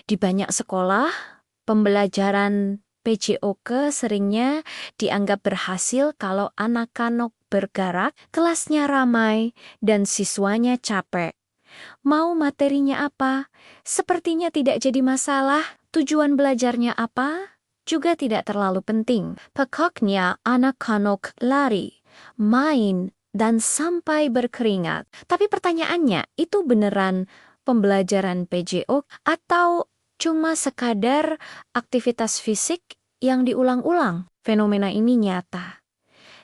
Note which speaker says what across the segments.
Speaker 1: Di banyak sekolah, pembelajaran PJOK seringnya dianggap berhasil kalau anak-anak bergerak, kelasnya ramai, dan siswanya capek. Mau materinya apa? Sepertinya tidak jadi masalah. Tujuan belajarnya apa? Juga tidak terlalu penting. Pokoknya anak-anak lari, main, dan sampai berkeringat. Tapi pertanyaannya, itu beneran pembelajaran PJO atau cuma sekadar aktivitas fisik yang diulang-ulang? Fenomena ini nyata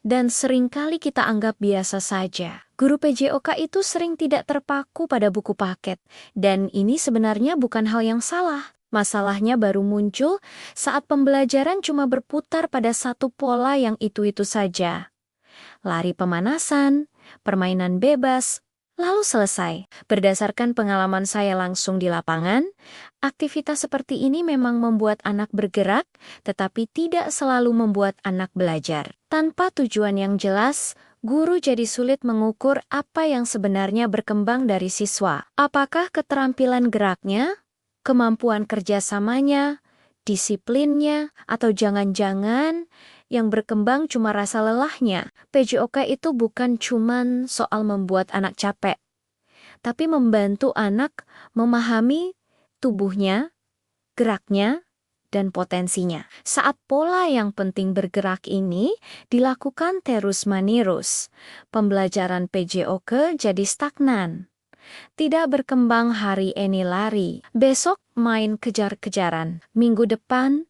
Speaker 1: dan seringkali kita anggap biasa saja. Guru PJOK itu sering tidak terpaku pada buku paket, dan ini sebenarnya bukan hal yang salah. Masalahnya baru muncul saat pembelajaran cuma berputar pada satu pola yang itu-itu saja. Lari pemanasan, permainan bebas, lalu selesai. Berdasarkan pengalaman saya langsung di lapangan, aktivitas seperti ini memang membuat anak bergerak, tetapi tidak selalu membuat anak belajar. Tanpa tujuan yang jelas, guru jadi sulit mengukur apa yang sebenarnya berkembang dari siswa. Apakah keterampilan geraknya, kemampuan kerjasamanya, disiplinnya, atau jangan-jangan yang berkembang cuma rasa lelahnya. PJOK itu bukan cuman soal membuat anak capek, tapi membantu anak memahami tubuhnya, geraknya, dan potensinya. Saat pola yang penting bergerak ini dilakukan terus-menerus, pembelajaran PJOK jadi stagnan. Tidak berkembang hari ini lari, besok main kejar-kejaran, minggu depan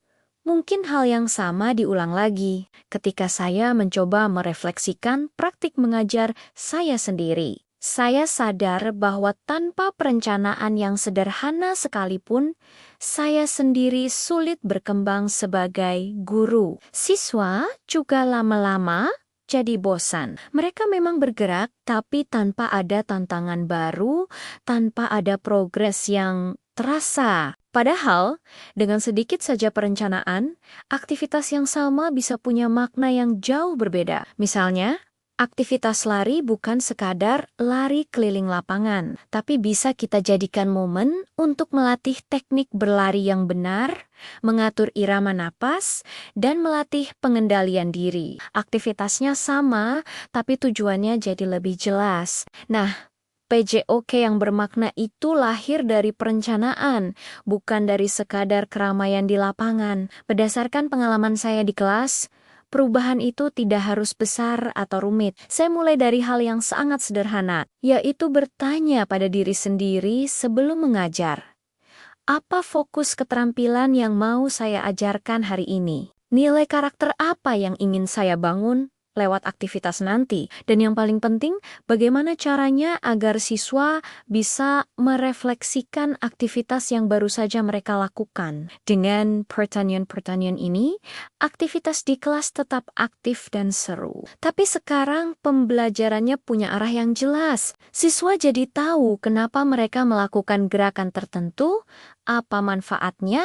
Speaker 1: mungkin hal yang sama diulang lagi ketika saya mencoba merefleksikan praktik mengajar saya sendiri. Saya sadar bahwa tanpa perencanaan yang sederhana sekalipun, saya sendiri sulit berkembang sebagai guru. Siswa juga lama-lama jadi bosan. Mereka memang bergerak, tapi tanpa ada tantangan baru, tanpa ada progres yang terasa. Padahal, dengan sedikit saja perencanaan, aktivitas yang sama bisa punya makna yang jauh berbeda. Misalnya, aktivitas lari bukan sekadar lari keliling lapangan, tapi bisa kita jadikan momen untuk melatih teknik berlari yang benar, mengatur irama napas, dan melatih pengendalian diri. Aktivitasnya sama, tapi tujuannya jadi lebih jelas. Nah, PJOK yang bermakna itu lahir dari perencanaan, bukan dari sekadar keramaian di lapangan. Berdasarkan pengalaman saya di kelas, perubahan itu tidak harus besar atau rumit. Saya mulai dari hal yang sangat sederhana, yaitu bertanya pada diri sendiri sebelum mengajar. Apa fokus keterampilan yang mau saya ajarkan hari ini? Nilai karakter apa yang ingin saya bangun lewat aktivitas nanti? Dan yang paling penting, bagaimana caranya agar siswa bisa merefleksikan aktivitas yang baru saja mereka lakukan? Dengan pertanyaan-pertanyaan ini, aktivitas di kelas tetap aktif dan seru. Tapi sekarang pembelajarannya punya arah yang jelas. Siswa jadi tahu kenapa mereka melakukan gerakan tertentu, apa manfaatnya,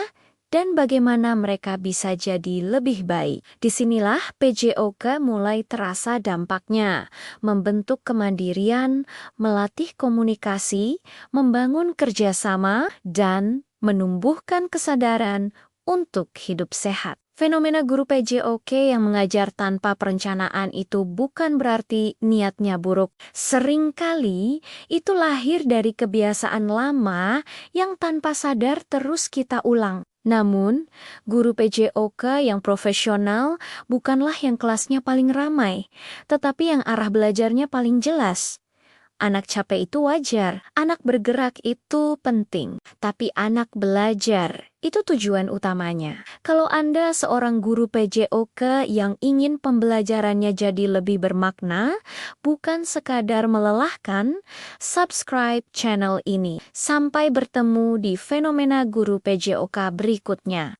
Speaker 1: dan bagaimana mereka bisa jadi lebih baik. Disinilah PJOK mulai terasa dampaknya, membentuk kemandirian, melatih komunikasi, membangun kerjasama, dan menumbuhkan kesadaran untuk hidup sehat. Fenomena guru PJOK yang mengajar tanpa perencanaan itu bukan berarti niatnya buruk. Seringkali itu lahir dari kebiasaan lama yang tanpa sadar terus kita ulang. Namun, guru PJOK yang profesional bukanlah yang kelasnya paling ramai, tetapi yang arah belajarnya paling jelas. Anak capek itu wajar, anak bergerak itu penting, tapi anak belajar itu tujuan utamanya. Kalau Anda seorang guru PJOK yang ingin pembelajarannya jadi lebih bermakna, bukan sekadar melelahkan, subscribe channel ini. Sampai bertemu di fenomena guru PJOK berikutnya.